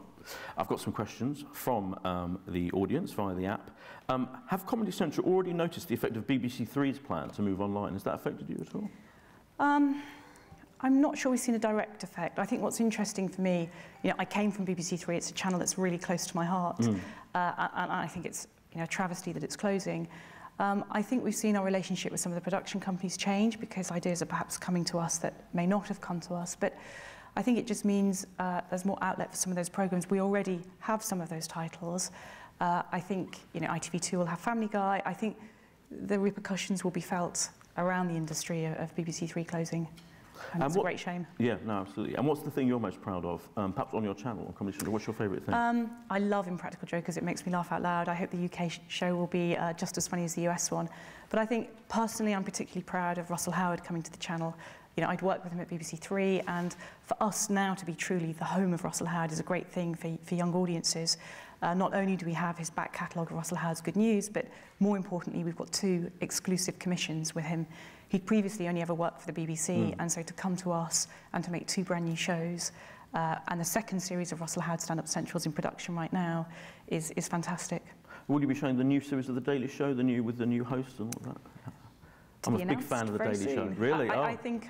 I've got some questions from the audience via the app. Have Comedy Central already noticed the effect of BBC Three's plan to move online? Has that affected you at all? I'm not sure we've seen a direct effect. I think what's interesting for me, you know, I came from BBC Three. It's a channel that's really close to my heart, and I think it's, you know, a travesty that it's closing. I think we've seen our relationship with some of the production companies change because ideas are perhaps coming to us that may not have come to us. But I think it just means there's more outlet for some of those programs. We already have some of those titles. I think, you know, ITV2 will have Family Guy. I think the repercussions will be felt around the industry of BBC Three closing. And it's a great shame. Yeah, no, absolutely. And what's the thing you're most proud of, perhaps on your channel, on Comedy Central? What's your favourite thing? I love Impractical Jokers. It makes me laugh out loud. I hope the UK show will be just as funny as the US one. But I think, personally, I'm particularly proud of Russell Howard coming to the channel. You know, I'd worked with him at BBC Three, and for us now to be truly the home of Russell Howard is a great thing for young audiences. Not only do we have his back catalogue of Russell Howard's good news, but more importantly, we've got 2 exclusive commissions with him. He'd previously only ever worked for the BBC, and so to come to us and to make 2 brand new shows, and the second series of Russell Howard Stand-Up Central's in production right now is fantastic. Will you be showing the new series of The Daily Show, with the new host and all that? I'm a big fan of The Daily Show. Really? I think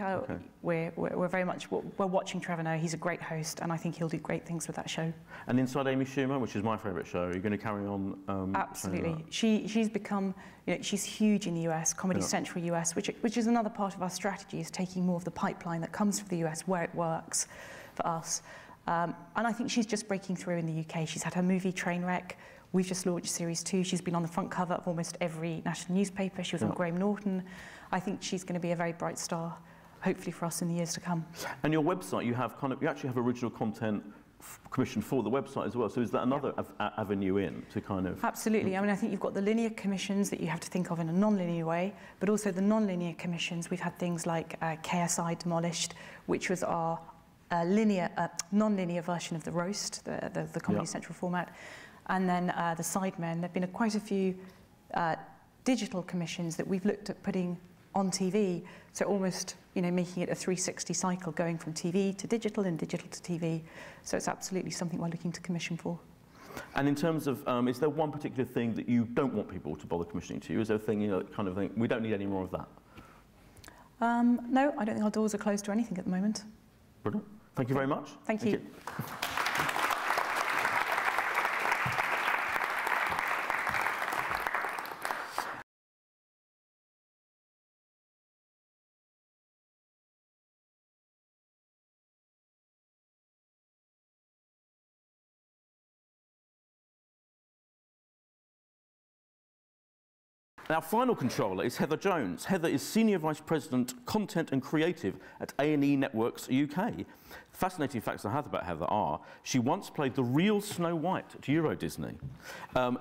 we're very much, we're watching Trevor now. He's a great host, and I think he'll do great things with that show. And Inside Amy Schumer, which is my favourite show, are you going to carry on? Absolutely. She's become, you know, she's huge in the US, Comedy Central US, which is another part of our strategy, is taking more of the pipeline that comes from the US where it works for us. And I think she's just breaking through in the UK. She's had her movie Trainwreck, We've just launched Series 2. She's been on the front cover of almost every national newspaper. She was on Graham Norton. I think she's going to be a very bright star, hopefully for us in the years to come. And your website, you actually have original content commissioned for the website as well. So is that another avenue in to kind of... Absolutely. I mean, I think you've got the linear commissions that you have to think of in a non-linear way, but also the non-linear commissions. We've had things like KSI Demolished, which was our non-linear version of the roast, the Comedy Central format. And then the Sidemen. There have been quite a few digital commissions that we've looked at putting on TV, so almost, you know, making it a 360 cycle, going from TV to digital and digital to TV. So it's absolutely something we're looking to commission for. And in terms of, is there one particular thing that you don't want people to bother commissioning to you? Is there a thing, you know, kind of thing, we don't need any more of that? No, I don't think our doors are closed to anything at the moment. Brilliant. Thank you very much. Thank you. Our final controller is Heather Jones. Heather is Senior Vice President, Content and Creative at A+E Networks UK. Fascinating facts I have about Heather are, she once played the real Snow White at Euro Disney.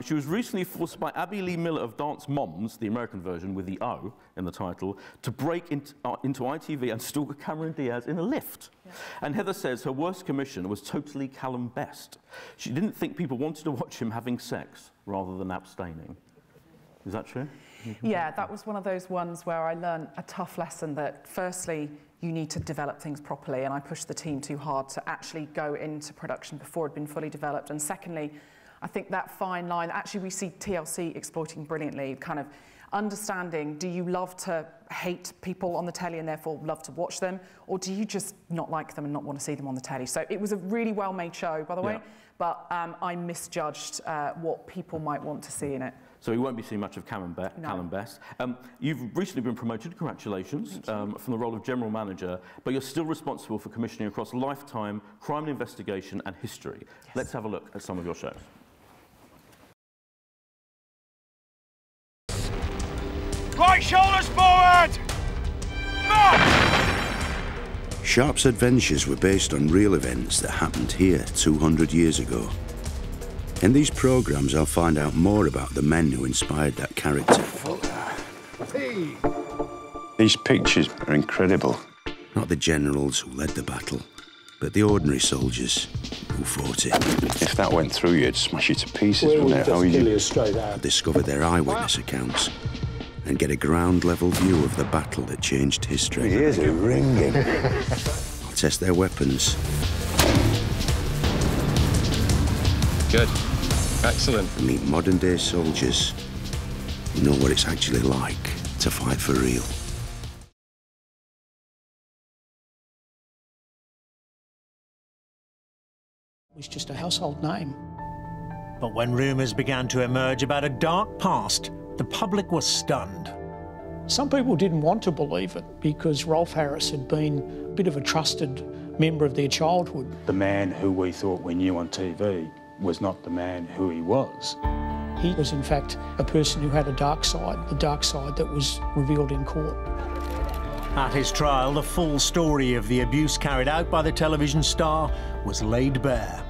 She was recently forced by Abby Lee Miller of Dance Moms, the American version with the O in the title, to break into ITV and stalk Cameron Diaz in a lift. Yeah. And Heather says her worst commission was totally Callum Best. She didn't think people wanted to watch him having sex rather than abstaining. Is that true? Yeah, that was one of those ones where I learned a tough lesson that, firstly, you need to develop things properly, and I pushed the team too hard to actually go into production before it had been fully developed. And secondly, I think that fine line, actually we see TLC exploiting brilliantly, kind of understanding, do you love to hate people on the telly and therefore love to watch them, or do you just not like them and not want to see them on the telly? So it was a really well-made show, by the way, but I misjudged what people might want to see in it. So we won't be seeing much of Callum Best. You've recently been promoted, congratulations, from the role of General Manager, but you're still responsible for commissioning across Lifetime, Crime and Investigation and History. Yes. Let's have a look at some of your shows. Right shoulders forward! March! Sharp's adventures were based on real events that happened here 200 years ago. In these programmes, I'll find out more about the men who inspired that character. Hey. These pictures are incredible. Not the generals who led the battle, but the ordinary soldiers who fought it. If that went through you, it'd smash you to pieces, wouldn't it? How are you? I'll discover their eyewitness accounts and get a ground-level view of the battle that changed history. Your ears are ringing. I'll test their weapons. Good. Excellent. And meet modern-day soldiers who know what it's actually like to fight for real. It was just a household name. But when rumours began to emerge about a dark past, the public was stunned. Some people didn't want to believe it because Rolf Harris had been a bit of a trusted member of their childhood. The man who we thought we knew on TV was not the man who he was. He was, in fact, a person who had a dark side, the dark side that was revealed in court. At his trial, the full story of the abuse carried out by the television star was laid bare.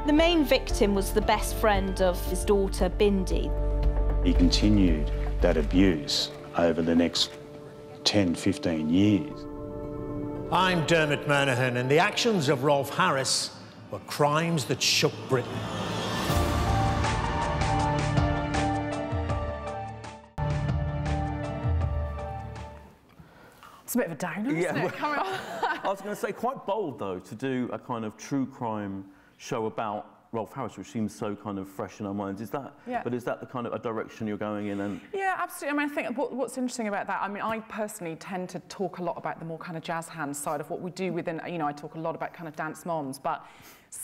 The main victim was the best friend of his daughter, Bindi. He continued that abuse over the next 10, 15 years. I'm Dermot Murnaghan, and the actions of Rolf Harris were crimes that shook Britain. It's a bit of a downer, isn't it? I was going to say, quite bold, though, to do a kind of true crime show about Rolf Harris, which seems so kind of fresh in our minds. Is that, but is that the kind of a direction you're going in? And yeah, absolutely. I mean, I think what's interesting about that, I mean, I personally tend to talk a lot about the more kind of jazz hands side of what we do within, you know, I talk a lot about kind of Dance Moms, but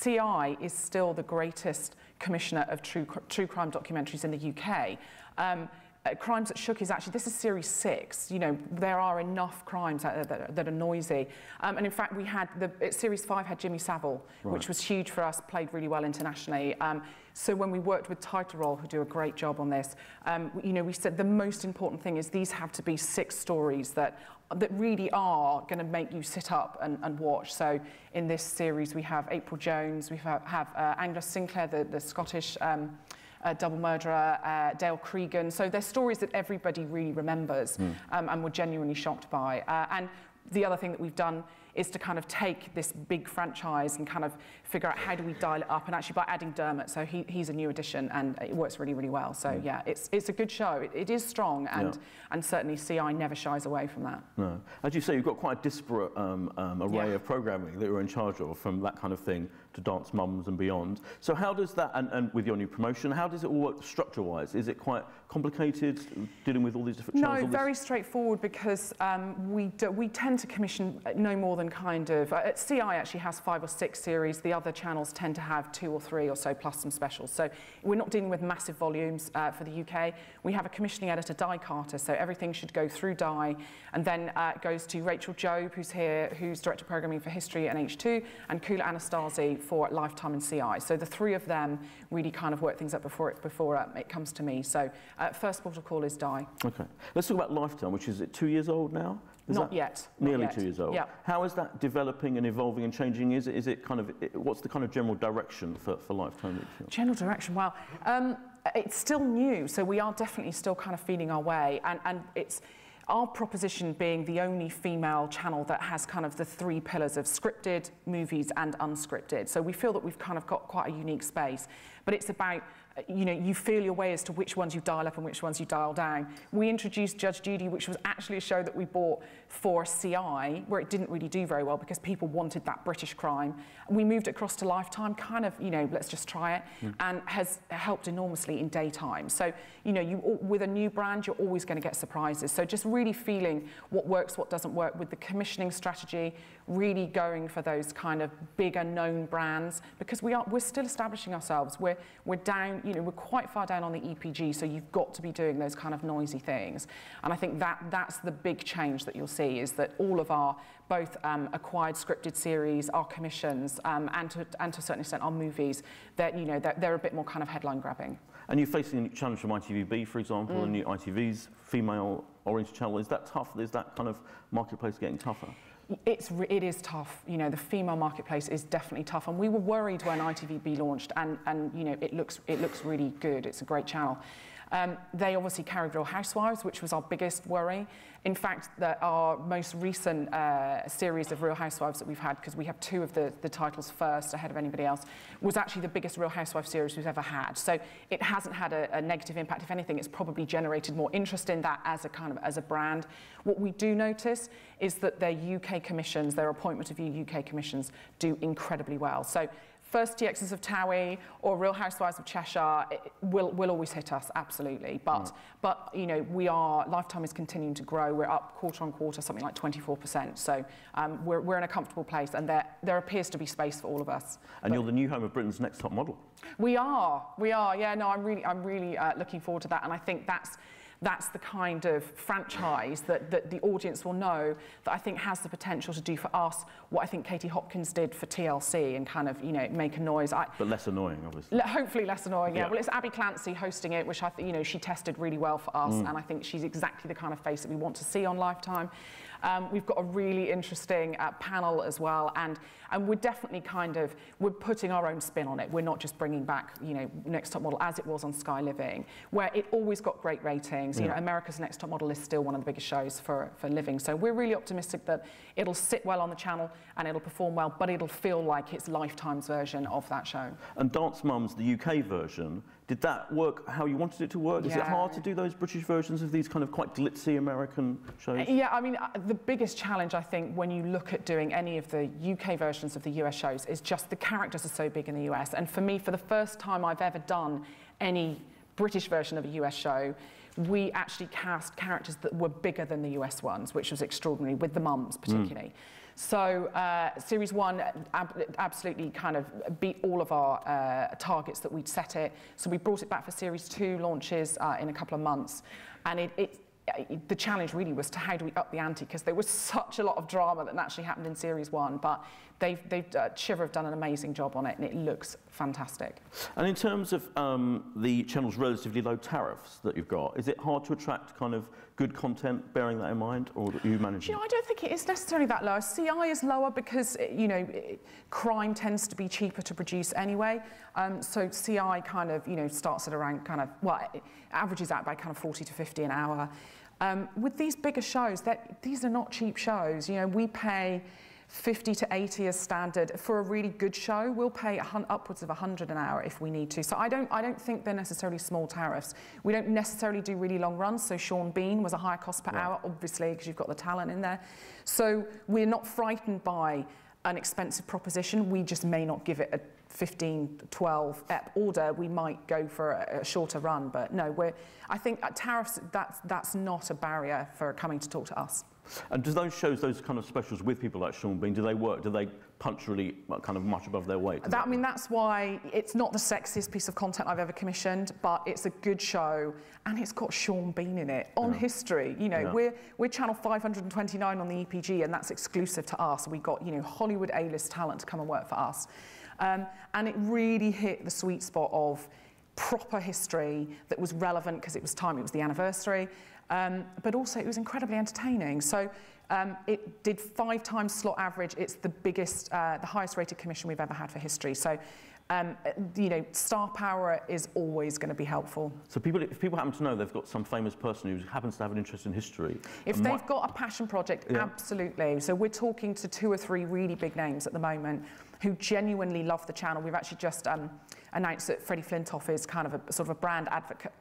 CI is still the greatest commissioner of true crime documentaries in the UK. Crimes That Shook is actually, this is series 6. You know, there are enough crimes out there that are noisy. And in fact, we had, series 5 had Jimmy Savile, which was huge for us, played really well internationally. So when we worked with Title Roll, who do a great job on this, you know, we said the most important thing is these have to be 6 stories that really are going to make you sit up and watch. So in this series, we have April Jones, we have Angus Sinclair, the Scottish double murderer, Dale Cregan. So they're stories that everybody really remembers and were genuinely shocked by. And the other thing that we've done is to kind of take this big franchise and kind of figure out how do we dial it up, and actually by adding Dermot, so he's a new addition and it works really, really well. So yeah, it's a good show. It is strong, and certainly CI never shies away from that. No. As you say, you've got quite a disparate array of programming that you're in charge of, from that kind of thing to Dance Mums and beyond. So how does that, and with your new promotion, how does it all work structure-wise? Is it quite complicated, dealing with all these different channels? No, very straightforward, because we tend to commission no more than kind of... CI actually has 5 or 6 series. The other channels tend to have 2 or 3 or so, plus some specials. So we're not dealing with massive volumes for the UK. We have a commissioning editor, Di Carter, so everything should go through Di, and then it goes to Rachel Jobe, who's here, who's Director of Programming for History and H2, and Kula Anastasi for Lifetime and CI. So the 3 of them really kind of work things up before it comes to me. So first port of call is Di. Okay. Let's talk about Lifetime, which is 2 years old now? Not yet. Nearly 2 years old. Yeah. How is that developing and evolving and changing? Is it kind of, what's the kind of general direction for Lifetime? General direction, well, it's still new, so we are definitely still kind of feeling our way, and it's our proposition being the only female channel that has kind of the 3 pillars of scripted, movies and unscripted. So we feel that we've kind of got quite a unique space, but it's about, you know, you feel your way as to which ones you dial up and which ones you dial down. We introduced Judge Judy, which was actually a show that we bought for CI, where it didn't really do very well because people wanted that British crime. We moved it across to Lifetime, kind of, you know, let's just try it, and has helped enormously in daytime. So, you know, with a new brand, you're always going to get surprises. So just really feeling what works, what doesn't work with the commissioning strategy, really going for those kind of bigger known brands, because we're still establishing ourselves. We're down, you know, we're quite far down on the EPG, so you've got to be doing those kind of noisy things. And I think that's the big change that you'll see, is that all of our both acquired scripted series, our commissions, and to a certain extent our movies, that, you know, they're a bit more kind of headline grabbing. And you're facing a challenge from ITVB, for example, and ITV's female orange channel. Is that tough? Is that kind of marketplace getting tougher? It is tough. You know, the female marketplace is definitely tough, and we were worried when ITVB launched, and you know, it looks really good. It's a great channel. They obviously carried Real Housewives, which was our biggest worry. In fact, our most recent series of Real Housewives that we've had, because we have 2 of the titles first ahead of anybody else, was actually the biggest Real Housewives series we've ever had. So it hasn't had a negative impact. If anything, it's probably generated more interest in that as a brand. What we do notice is that their UK commissions, their appointment of UK commissions, do incredibly well. So first TXs of Towie or Real Housewives of Cheshire will always hit us, absolutely. But you know, Lifetime is continuing to grow. We're up quarter on quarter, something like 24%. So we're in a comfortable place, and there appears to be space for all of us. And you're the new home of Britain's Next Top Model. We are. Yeah, no, I'm really looking forward to that, and I think that's the kind of franchise that the audience will know, that I think has the potential to do for us what I think Katie Hopkins did for TLC, and kind of, you know, make a noise. But less annoying, obviously. Hopefully less annoying, yeah. Well, it's Abby Clancy hosting it, which I think, you know, she tested really well for us, and I think she's exactly the kind of face that we want to see on Lifetime. We've got a really interesting panel as well, and we're definitely we're putting our own spin on it. We're not just bringing back, you know, Next Top Model as it was on Sky Living, where it always got great ratings. You know, America's Next Top Model is still one of the biggest shows for Living. So we're really optimistic that it'll sit well on the channel and it'll perform well, but it'll feel like it's Lifetime's version of that show. And Dance Mums, the UK version, did that work how you wanted it to work? Is it hard to do those British versions of these kind of quite glitzy American shows? Yeah, I mean, the biggest challenge, I think, when you look at doing any of the UK versions of the US shows is just the characters are so big in the US. And for me, for the first time I've ever done any British version of a US show, we actually cast characters that were bigger than the US ones, which was extraordinary, with the mums particularly. So Series 1 absolutely kind of beat all of our targets that we'd set it. So we brought it back for Series 2 launches in a couple of months. And the challenge really was to how do we up the ante, because there was such a lot of drama that naturally happened in Series 1. But Shiver have done an amazing job on it, and it looks fantastic. And in terms of the channel's relatively low tariffs that you've got, is it hard to attract kind of good content, bearing that in mind, or do you manage? You know, I don't think it is necessarily that low. CI is lower because, you know, crime tends to be cheaper to produce anyway. So CI kind of, you know, starts at around kind of, well, it averages out by kind of 40 to 50 an hour. With these bigger shows, these are not cheap shows. You know, we pay 50 to 80 as standard. For a really good show, we'll pay upwards of 100 an hour if we need to. So I don't think they're necessarily small tariffs. We don't necessarily do really long runs. So Sean Bean was a higher cost per hour, obviously, because you've got the talent in there. So we're not frightened by an expensive proposition. We just may not give it a 15, 12 ep order. We might go for a shorter run, but no, I think tariffs, that's not a barrier for coming to talk to us. And do those shows, those kind of specials with people like Sean Bean, do they work? Do they punch really kind of much above their weight? I mean, that's why it's not the sexiest piece of content I've ever commissioned, but it's a good show, and it's got Sean Bean in it on history. You know, we're channel 529 on the EPG, and that's exclusive to us. We got, you know, Hollywood A-list talent to come and work for us, and it really hit the sweet spot of proper history that was relevant because it was time, it was the anniversary. But also it was incredibly entertaining. So it did 5 times slot average. It's the biggest, the highest rated commission we've ever had for history. So, you know, star power is always going to be helpful. So if people happen to know they've got some famous person who happens to have an interest in history. If they've got a passion project, absolutely. So we're talking to 2 or 3 really big names at the moment who genuinely love the channel. We've actually just announced that Freddie Flintoff is kind of a sort of a brand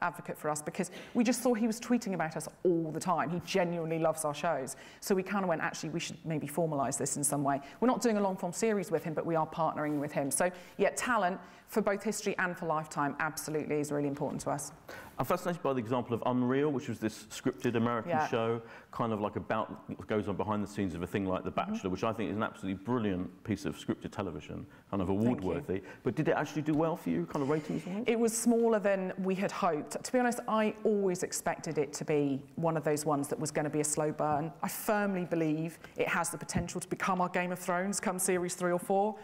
advocate for us, because we just saw he was tweeting about us all the time. He genuinely loves our shows. So we kind of went, actually, we should maybe formalise this in some way. We're not doing a long-form series with him, but we are partnering with him. So, yeah, talent for both history and for Lifetime absolutely is really important to us. I'm fascinated by the example of Unreal, which was this scripted American show, kind of like about what goes on behind the scenes of a thing like The Bachelor, which I think is an absolutely brilliant piece of scripted television, kind of award-worthy. But did it actually do well for you, kind of ratings-wise? It was smaller than we had hoped. To be honest, I always expected it to be one of those ones that was going to be a slow burn. I firmly believe it has the potential to become our Game of Thrones come series 3 or 4.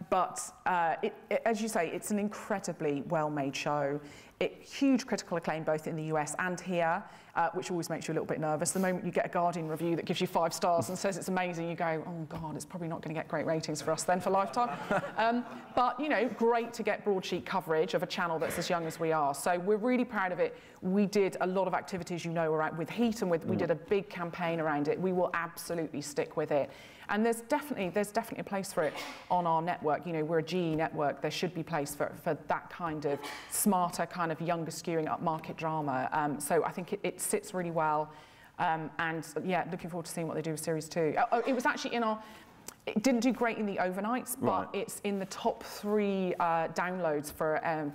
But as you say, it's an incredibly well-made show. Huge critical acclaim both in the US and here, which always makes you a little bit nervous. The moment you get a Guardian review that gives you 5 stars and says it's amazing, you go, oh God, it's probably not going to get great ratings for us then for Lifetime. But, you know, great to get broadsheet coverage of a channel that's as young as we are. So we're really proud of it. We did a lot of activities, you know, with Heat, and we did a big campaign around it. We will absolutely stick with it. And there's definitely a place for it on our network. You know, we're a GE network. There should be place for that kind of smarter, kind of younger skewing upmarket drama. So I think it sits really well. And yeah, looking forward to seeing what they do with Series 2. It was actually in our... It didn't do great in the overnights, but it's in the top 3 downloads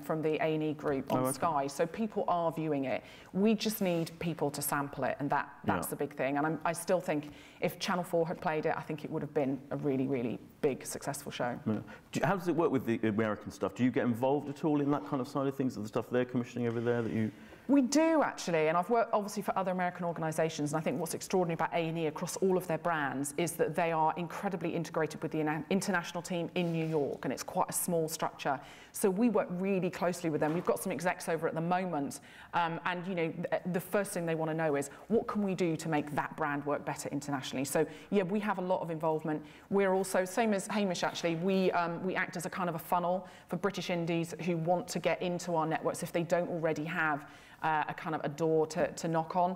from the A&E group on Sky. So people are viewing it. We just need people to sample it, and that's the big thing. And I still think if Channel 4 had played it, I think it would have been a really, really big, successful show. Yeah. How does it work with the American stuff? Do you get involved at all in that kind of side of things, of the stuff they're commissioning over there that you... We do, actually, and I've worked obviously for other American organisations, and I think what's extraordinary about A&E across all of their brands is that they are incredibly integrated with the international team in New York, and it's quite a small structure. So we work really closely with them. We've got some execs over at the moment, and you know, the first thing they want to know is, what can we do to make that brand work better internationally? So yeah, we have a lot of involvement. We're also, same as Hamish actually, we act as a kind of a funnel for British indies who want to get into our networks if they don't already have a kind of a door to knock on.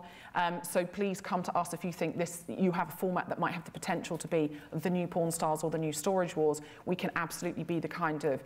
So please come to us if you think you have a format that might have the potential to be the new Porn Stars or the new Storage Wars. We can absolutely be the kind of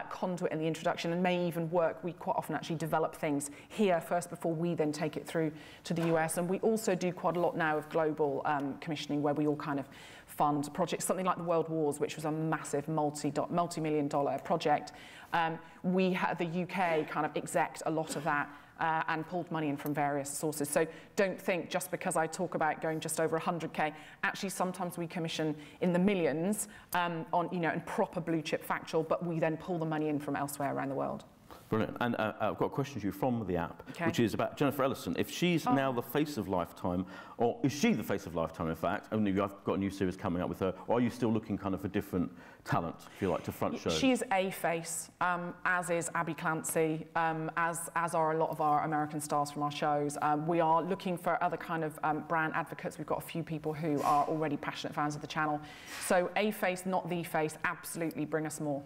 conduit in the introduction, and may even work. We quite often actually develop things here first before we then take it through to the US. And we also do quite a lot now of global commissioning, where we all kind of fund projects, something like the World Wars, which was a massive multi-million-dollar project. The UK kind of execed a lot of that and pulled money in from various sources. So don't think just because I talk about going just over 100K, actually sometimes we commission in the millions on, and proper blue chip factual, but we then pull the money in from elsewhere around the world. Brilliant. And I've got a question to you from the app, which is about Jennifer Ellison. If she's now the face of Lifetime, or is she the face of Lifetime, in fact? I mean, I've got a new series coming up with her, or are you still looking kind of for different talent, if you like, to front shows? She is a face, as is Abby Clancy, as are a lot of our American stars from our shows. We are looking for other kind of brand advocates. We've got a few people who are already passionate fans of the channel. So a face, not the face, absolutely bring us more.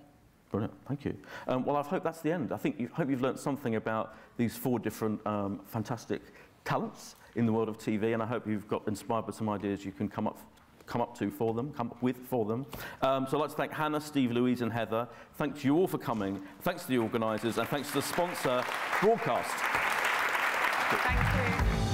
Brilliant, thank you. Well, I hope that's the end. I think hope you've learned something about these 4 different fantastic talents in the world of TV, and I hope you've got inspired by some ideas you can come up with for them. So I'd like to thank Hannah, Steve, Louise and Heather. Thanks to you all for coming. Thanks to the organisers, and thanks to the sponsor, Broadcast. Thank you.